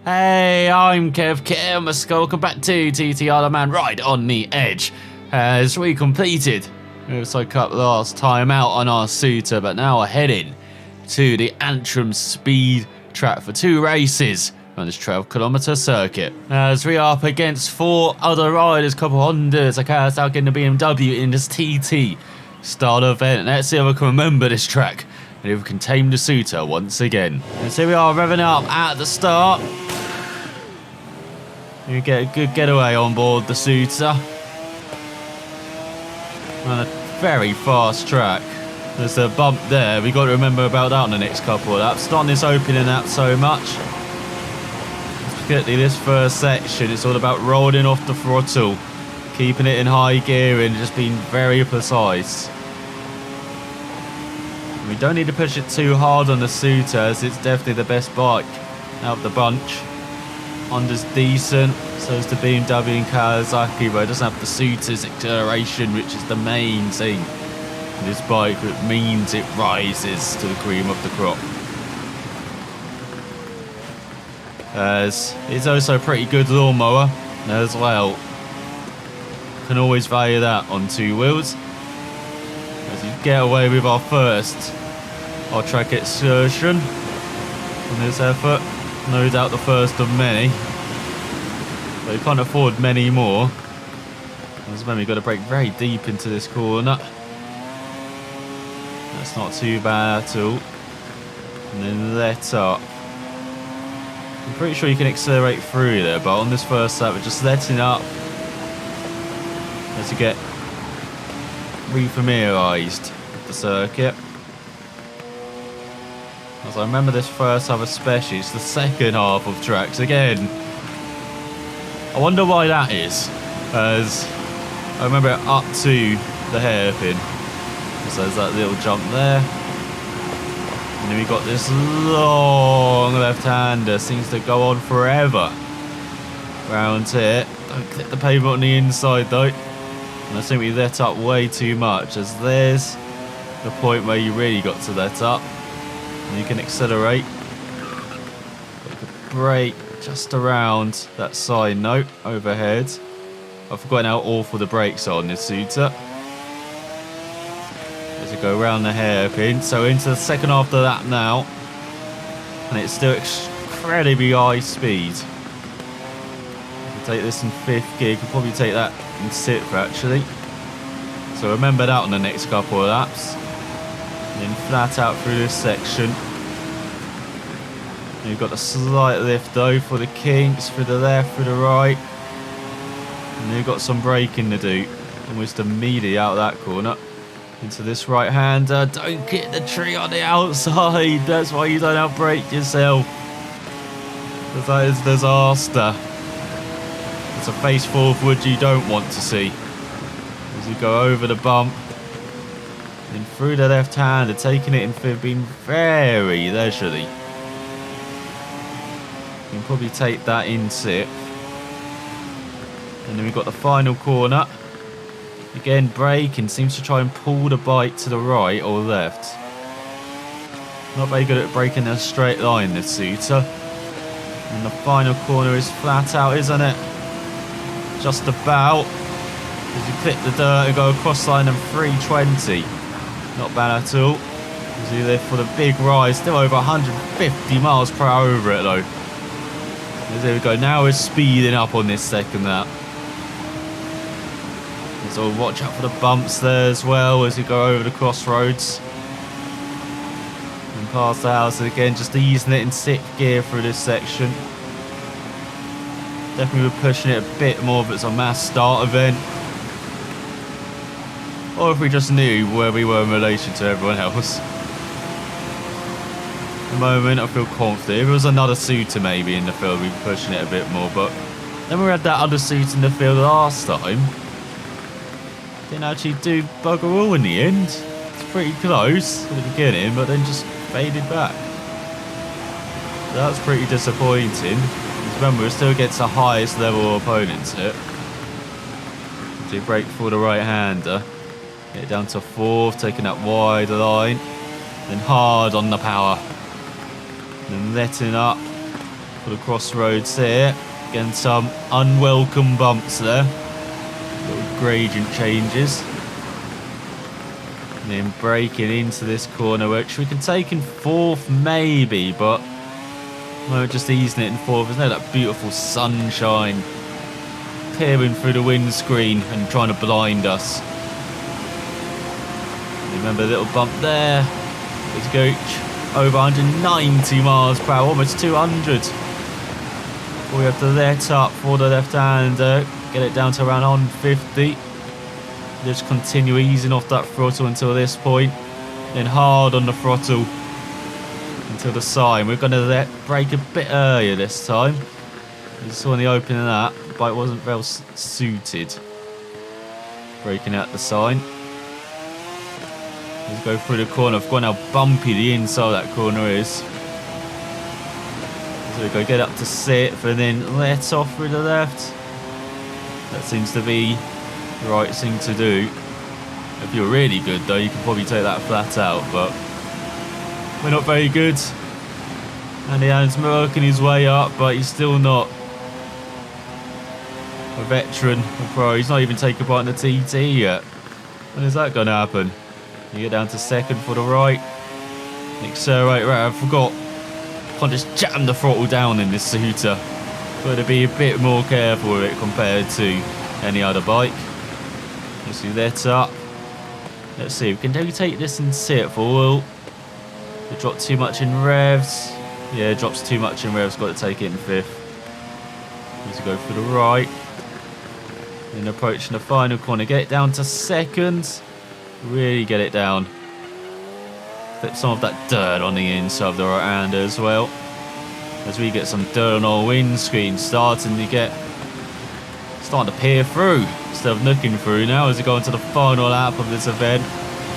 Hey, I'm Kev, welcome back to TTR The Man Ride on the Edge. As we completed, it was like up last time out on our Suter, but now we're heading to the Antrim Speed Track for 2 races on this 12-kilometre circuit. As we are up against 4 other riders, couple Hondas, a Kawasaki and a BMW in this TT style event. Let's see if we can remember this track and if we can tame the Suter once again. And so we are revving up at the start. You get a good getaway on board the Suter. On a very fast track. There's a bump there. We've got to remember about that on the next couple of laps. Not this opening lap so much. Particularly this first section, it's all about rolling off the throttle, keeping it in high gear and just being very precise. We don't need to push it too hard on the Suter, as it's definitely the best bike out of the bunch. Honda's decent, so is the BMW and Kawasaki, but it doesn't have the Suter's acceleration, which is the main thing. This bike, it means it rises to the cream of the crop. As it's also a pretty good lawnmower as well. Can always value that on 2 wheels. As you get away with our track excursion on this effort. No doubt the first of many. But you can't afford many more. As when we've got to brake very deep into this corner. That's not too bad at all. And then let up. I'm pretty sure you can accelerate through there, but on this first lap we're just letting up as you get refamiliarised with the circuit. As I remember this first half especially, it's the second half of tracks again. I wonder why that is, as I remember it up to the hairpin. So there's that little jump there. And then we've got this long left-hander, seems to go on forever. Round here. Don't clip the pavement on the inside though. And I think we let up way too much, as there's the point where you really got to let up. And you can accelerate. You can brake just around that side note overhead. I've forgotten how awful the brakes are on this Suter. As you go around the hairpin. So into the second half of that now. And it's still incredibly high speed. If you take this in 5th gear, you can probably take that in 6th actually. So remember that on the next couple of laps. And then flat out through this section. And you've got a slight lift though for the kinks, through the left, through the right. And then you've got some braking to do. Almost immediately out of that corner. Into this right-hander. Don't get the tree on the outside. That's why you don't outbrake yourself. Because that is disaster. It's a face full of wood you don't want to see. As you go over the bump. And through the left-hander, taking it in 5th, being very leisurely. You can probably take that in 6th. And then we've got the final corner. Again, braking seems to try and pull the bike to the right or left. Not very good at braking in a straight line, this Suter. And the final corner is flat out, isn't it? Just about. As you clip the dirt and go across line and 320. Not bad at all. As you lift for the big rise, still over 150 miles per hour over it though. As there we go, now we're speeding up on this second lap. So watch out for the bumps there as well as you go over the crossroads. And past the house again, just easing it in 6th gear through this section. Definitely we're pushing it a bit more if it's a mass start event. Or if we just knew where we were in relation to everyone else. At the moment I feel confident. If it was another Suter maybe in the field, we'd be pushing it a bit more. But then we had that other Suter in the field last time. Didn't actually do bugger all in the end. It's pretty close at the beginning, but then just faded back. So that was pretty disappointing. Remember, we're still against the highest level of opponents here. Do brake for the right-hander. Get it down to 4th, taking that wide line. Then hard on the power. Then letting up. for the crossroads here. Again, some unwelcome bumps there. Little gradient changes. And then braking into this corner, which we can take in fourth maybe, but we're just easing it in fourth. There's no that beautiful sunshine peering through the windscreen and trying to blind us. Remember the little bump there. Let's go over 190 miles per hour, almost 200. We have to let up for the left-hander, get it down to around 150. Just continue easing off that throttle until this point, then hard on the throttle until the sign. We're going to brake a bit earlier this time. You saw in the opening of that, the bike wasn't well suited. Braking out the sign. Let's go through the corner. I've forgotten how bumpy the inside of that corner is. So we go get up to sixth and then let off through the left. That seems to be the right thing to do. If you're really good though, you can probably take that flat out, but we're not very good. And Ian's working his way up, but he's still not a veteran, a pro. He's not even taken part in the TT yet. When is that going to happen? You get down to second for the right. Accelerate right. I forgot. Can't just jam the throttle down in this Suter. Got to be a bit more careful with it compared to any other bike. Let's see that up. Let's see. We can take this in sixth. Or it dropped too much in revs. Yeah, it drops too much in revs. Got to take it in fifth. Need to go for the right. Then approaching the final corner. Get it down to second. Really get it down. Flip some of that dirt on the inside of the right hander as well. As we get some dirt on our windscreen, starting to peer through instead of looking through now as we go into the final lap of this event.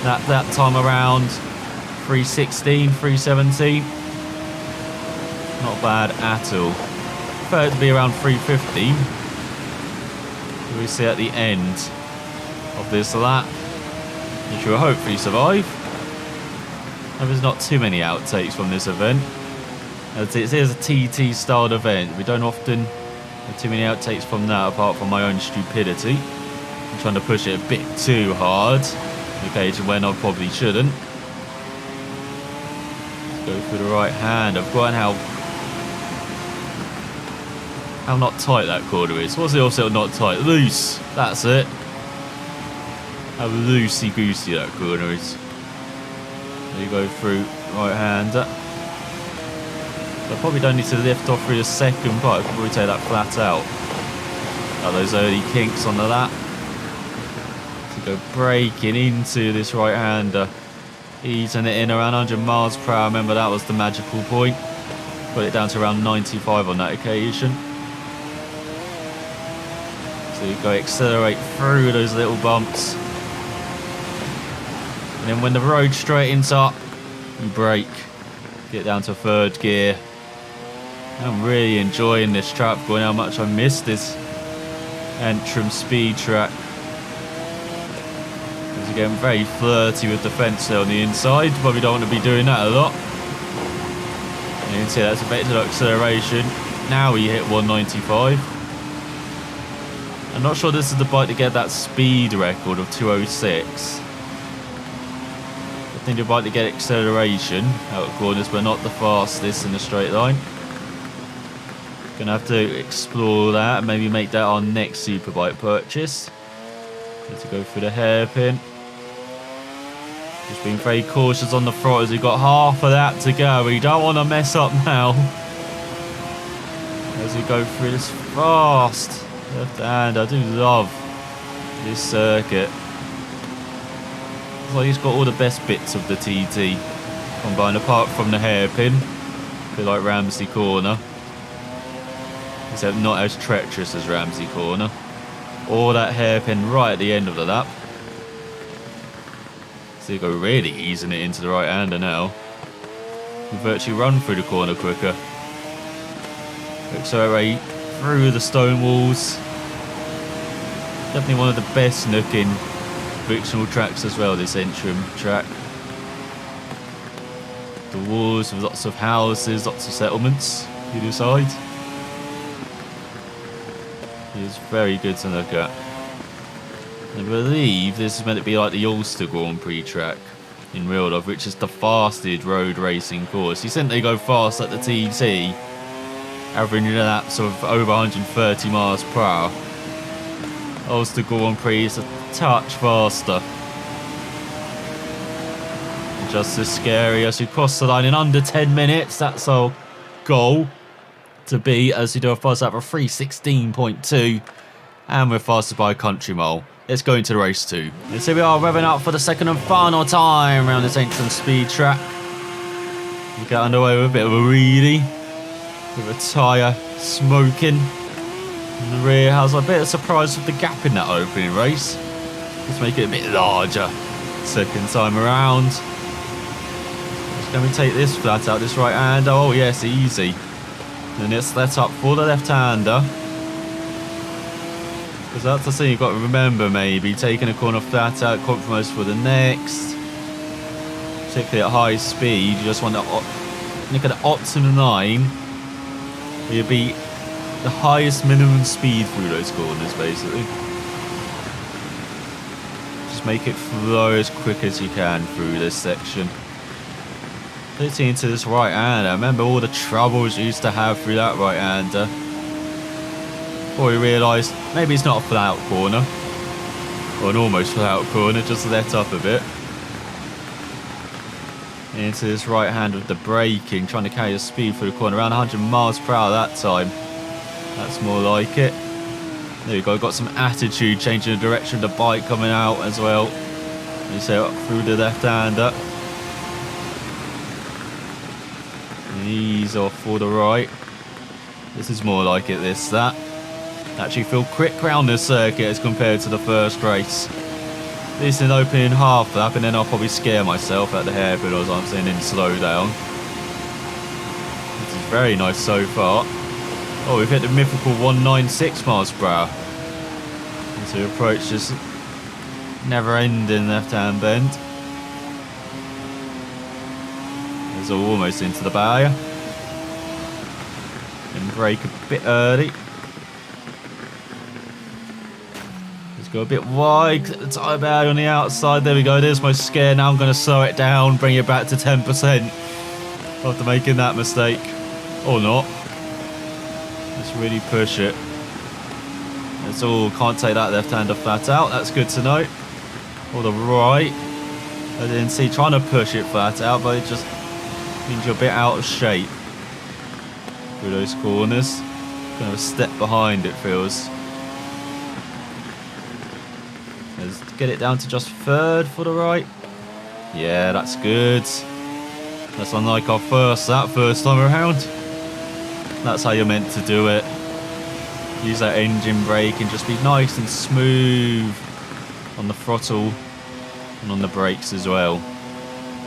That time around 316, 317. Not bad at all. Prefer it to be around 350. We see at the end of this lap. Which will hopefully survive. And there's not too many outtakes from this event. As it is a TT styled event, we don't often have too many outtakes from that apart from my own stupidity. I'm trying to push it a bit too hard. On occasion when I probably shouldn't. Let's go through the right hand. I've forgotten how not tight that corner is. What's the opposite of not tight? Loose. That's it. How loosey-goosey that corner is. There you go through right-hander. So I probably don't need to lift off through the second part. I can probably take that flat out. Got those early kinks on the lap. To go braking into this right-hander. Easing it in around 100 miles per hour. Remember that was the magical point. Put it down to around 95 on that occasion. So you go accelerate through those little bumps. And then when the road straightens up, you brake. Get down to third gear. I'm really enjoying this track, going how much I missed this Antrim Speed Track. It's getting very flirty with the fence there on the inside. Probably don't want to be doing that a lot. And you can see that's a better acceleration. Now we hit 195. I'm not sure this is the bike to get that speed record of 206. I think you're about to get acceleration out of corners, but not the fastest in a straight line. Gonna have to explore that and maybe make that our next superbike purchase. Need to go through the hairpin. Just being very cautious on the front as we've got half of that to go. We don't want to mess up now. As we go through this fast left hand, I do love this circuit. Well, he's got all the best bits of the TT combined, apart from the hairpin. A bit like Ramsey Corner. Except not as treacherous as Ramsey Corner. Or that hairpin right at the end of the lap. So you go really easing it into the right hander now. You virtually run through the corner quicker. Accelerate through the stone walls. Definitely one of the best looking fictional tracks as well, this Antrim track. The walls with lots of houses, lots of settlements. either side. It's very good to look at. I believe this is meant to be like the Ulster Grand Prix track in real life, which is the fastest road racing course. You think they go fast at the TT, averaging laps of over 130 miles per hour. Ulster Grand Prix is a touch faster. Just as scary as you cross the line in under 10 minutes. That's our goal to be, as you do a fast lap of 3:16.2, and we're faster by a country mile. Let's go into race 2. And so we are revving up for the second and final time around this Antrim Speed Track. We get underway with a bit of a wheelie, with a tyre smoking. And the rear has a bit of surprise with the gap in that opening race. Let's make it a bit larger second time around. Can we take this flat out, this right hander? Oh yes, easy. Then it's let up for the left hander. Because that's the thing you've got to remember, maybe taking a corner flat out, compromise for the next. Particularly at high speed, you just want to look at the optimum line. You'll be the highest minimum speed through those corners, basically. Just make it flow as quick as you can through this section. Fitting into this right hander. Remember all the troubles you used to have through that right hander. Before you realised maybe it's not a flat out corner, or an almost flat out corner, just let up a bit. Into this right hand with the braking, trying to carry your speed through the corner, around 100 miles per hour that time. That's more like it. There you go, got some attitude, changing the direction of the bike coming out as well. You say up through the left hander. Ease off for the right. This is more like it, that. Actually feel quick round this circuit as compared to the first race. This in opening half lap, and then I'll probably scare myself at the hairpin as I'm saying in slow down. This is very nice so far. Oh, we've hit the mythical 196 miles per hour. As we approach this never-ending left-hand bend. As we're almost into the barrier. And brake a bit early. Go a bit wide, the tyre barrier on the outside. There we go, there's my scare. Now I'm going to slow it down, bring it back to 10% after making that mistake. Or not. Let's really push it. That's all, can't take that left-hander flat out, that's good to know. Or the right. I didn't see trying to push it flat out, but it just means you're a bit out of shape through those corners. Kind of a step behind, it feels. Let's get it down to just third for the right. Yeah, that's good. That's unlike our first time around. That's how you're meant to do it. Use that engine brake and just be nice and smooth on the throttle and on the brakes as well.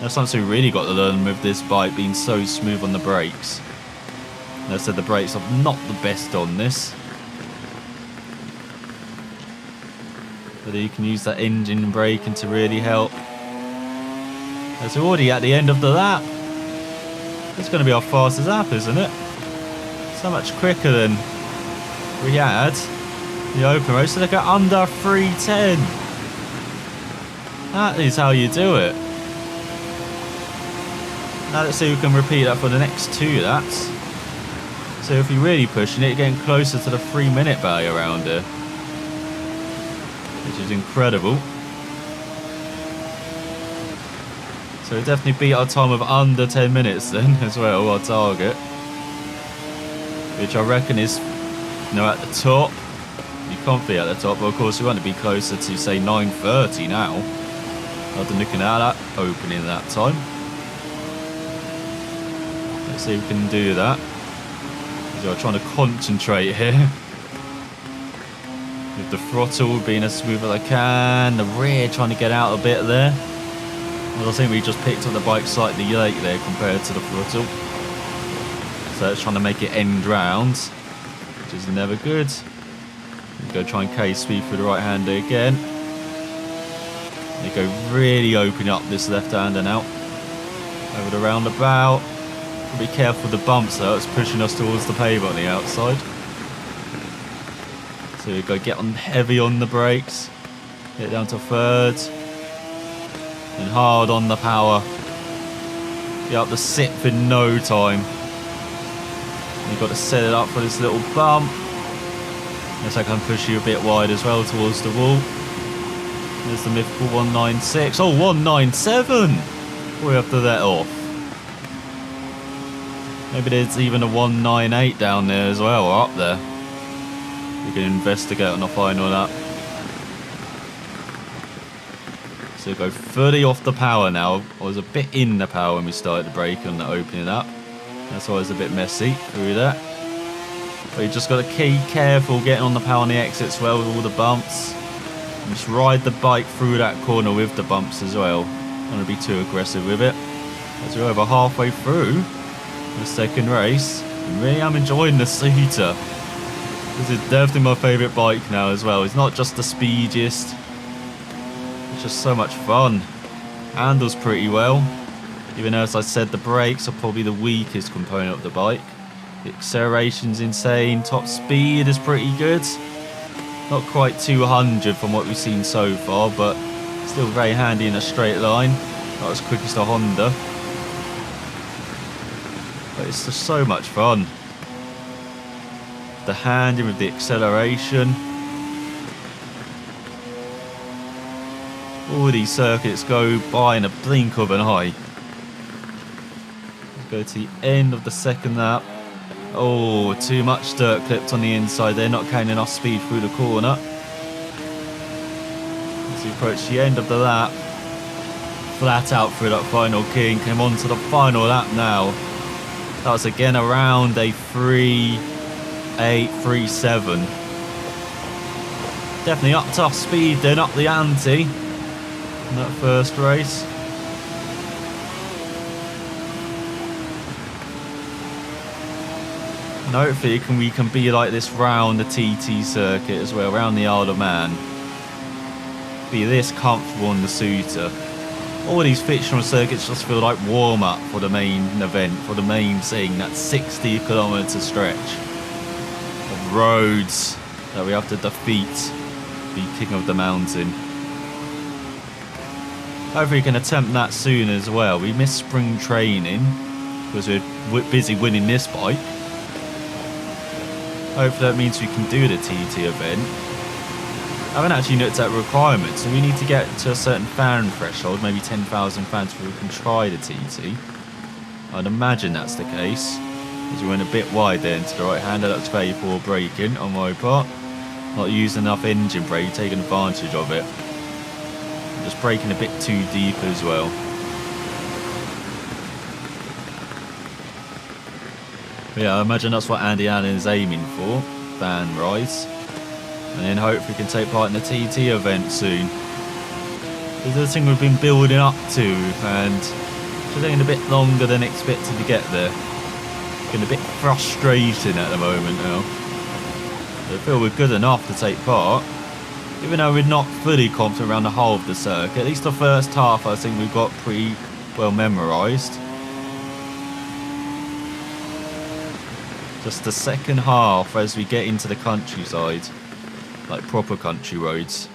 That's something we really got to learn with this bike, being so smooth on the brakes. As I said, the brakes are not the best on this. But you can use that engine braking to really help. As we're already at the end of the lap. It's going to be our fastest lap, isn't it? So much quicker than we had the open race. So look at under 3:10. That is how you do it. Now let's see if we can repeat that for the next 2 laps. So if you're really pushing it, you're getting closer to the 3-minute barrier around here. Which is incredible. So we definitely beat our time of under 10 minutes then as well, our target. Which I reckon is, at the top. You can't be at the top, but of course we want to be closer to say 9:30 now. After looking at that opening that time. Let's see if we can do that. So I'm trying to concentrate here. With the throttle being as smooth as I can, the rear trying to get out a bit there. Well, I think we just picked up the bike slightly late there compared to the throttle. So it's trying to make it end round, which is never good. Go try and carry speed through the right hander again. You go really opening up this left hander now. Over the roundabout. Be careful of the bumps though, it's pushing us towards the pavement on the outside. So we go get on heavy on the brakes, get down to thirds, and hard on the power. Get up the sixth in no time. And you've got to set it up for this little bump. Yes, I can push you a bit wide as well towards the wall. There's the mythical 196. Oh, 197! We have to let off. Maybe there's even a 198 down there as well, or up there. We can investigate on the final lap. So go fully off the power now. I was a bit in the power when we started the brake on the opening up. That's why it was a bit messy through that. But you just got to keep careful getting on the power on the exits well with all the bumps. And just ride the bike through that corner with the bumps as well. Don't want to be too aggressive with it. As we're over halfway through the second race, I really am enjoying the Suter. This is definitely my favourite bike now as well. It's not just the speediest. It's just so much fun. Handles pretty well. Even though, as I said, the brakes are probably the weakest component of the bike. The acceleration's insane. Top speed is pretty good. Not quite 200 from what we've seen so far, but still very handy in a straight line. Not as quick as the Honda. But it's just so much fun. The handling with the acceleration. All these circuits go by in a blink of an eye. Let's go to the end of the second lap. Oh, too much dirt clipped on the inside there, not carrying enough speed through the corner. As we approach the end of the lap, flat out through that final kink, came on to the final lap now. That was again around a 3.837. Definitely up top speed then, up the ante in that first race. And hopefully we can be like this round the TT circuit as well, around the Isle of Man. Be this comfortable on the Suter. All these fictional circuits just feel like warm-up for the main event, for the main thing, that 60-kilometre stretch of roads that we have to defeat the King of the Mountain. Hopefully we can attempt that soon as well. We missed spring training because we're busy winning this bike. Hopefully that means we can do the TT event. I haven't actually looked at requirements, so we need to get to a certain fan threshold, maybe 10,000 fans before we can try the TT. I'd imagine that's the case, as we went a bit wide there into the right hander. That's very poor braking on my part. Not using enough engine brake, taking advantage of it. Just braking a bit too deep as well. But yeah, I imagine that's what Andy Allen is aiming for, fan rise. And then hopefully we can take part in the TT event soon. This is the thing we've been building up to, and it's taking a bit longer than expected to get there. It's getting a bit frustrating at the moment now. But I feel we're good enough to take part. Even though we're not fully confident around the whole of the circuit, at least the first half I think we've got pretty well memorised. Just the second half as we get into the countryside, like proper country roads,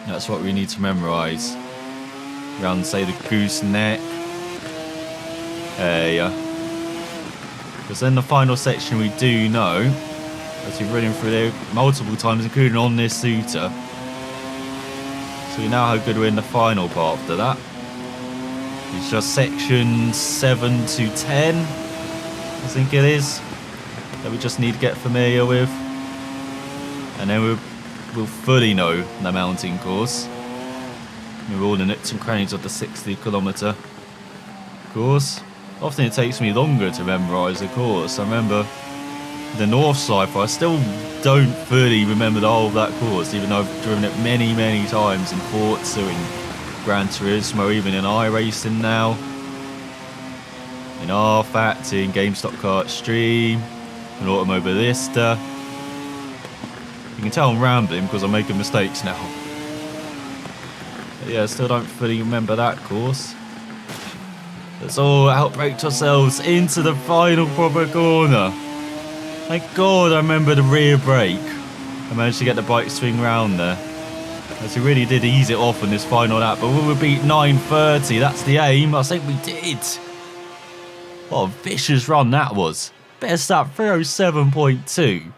that's what we need to memorise. Around, say, the gooseneck area. Because then the final section we do know, as we've ridden through there multiple times, including on this Suter. So we know how good we're in the final part after that. It's just section 7 to 10, I think it is, that we just need to get familiar with. And then we'll fully know the mountain course. We're all the nooks and crannies of the 60-kilometre course. Often it takes me longer to memorise the course. I remember the north side, but I still don't fully remember the whole of that course, even though I've driven it many, many times in Forza, in Gran Turismo, even in iRacing now, in R-Fact, in GameStop Car Extreme, in Automobilista. You can tell I'm rambling because I'm making mistakes now. But yeah, I still don't fully remember that course. Let's all outbrake ourselves into the final proper corner. Thank God I remember the rear brake. I managed to get the bike swing round there. As we really did ease it off on this final lap, but we would beat 9:30. That's the aim. I think we did. What a vicious run that was. Best lap 3:07.2.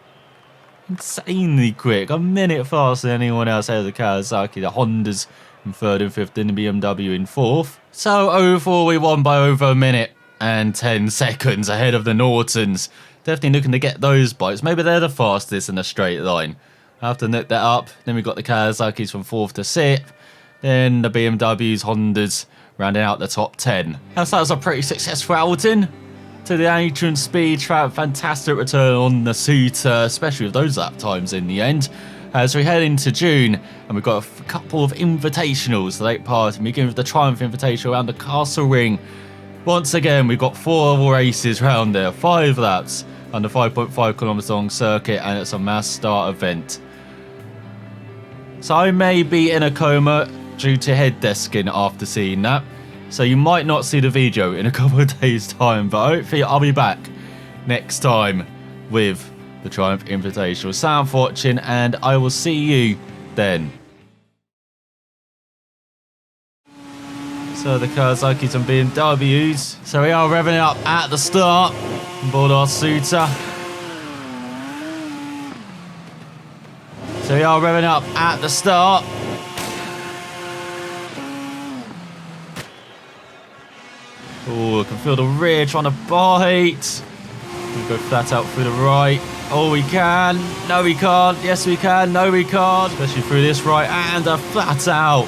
Insanely quick. A minute faster than anyone else out of the Kawasaki. The Hondas in 3rd and 5th, and the BMW in 4th. So overall we won by over a minute and 10 seconds ahead of the Nortons. Definitely looking to get those bikes. Maybe they're the fastest in a straight line. I have to note that up. Then we've got the Kawasaki's from 4th to 6th. Then the BMWs, Hondas, rounding out the top 10. That was a pretty successful outing to the Antrim Speed Track. Fantastic return on the Suter, especially with those lap times in the end. As we head into June, and we've got a couple of invitationals to take part in. We begin with the Triumph Invitational around the Castle Ring. Once again, we've got 4 races round there, 5 laps on the 5.5 kilometre long circuit, and it's a mass start event. So I may be in a coma due to head desking after seeing that. So you might not see the video in a couple of days' time, but hopefully I'll be back next time with the Triumph Invitational. Thanks for watching, and I will see you then. So the Kawasaki's and BMWs. So we are revving up at the start on board our Suter. So we are revving up at the start. Oh, I can feel the rear trying to bite. We'll go flat out through the right. Oh, we can. No, we can't. Yes, we can. No, we can't. Especially through this right, and a flat out.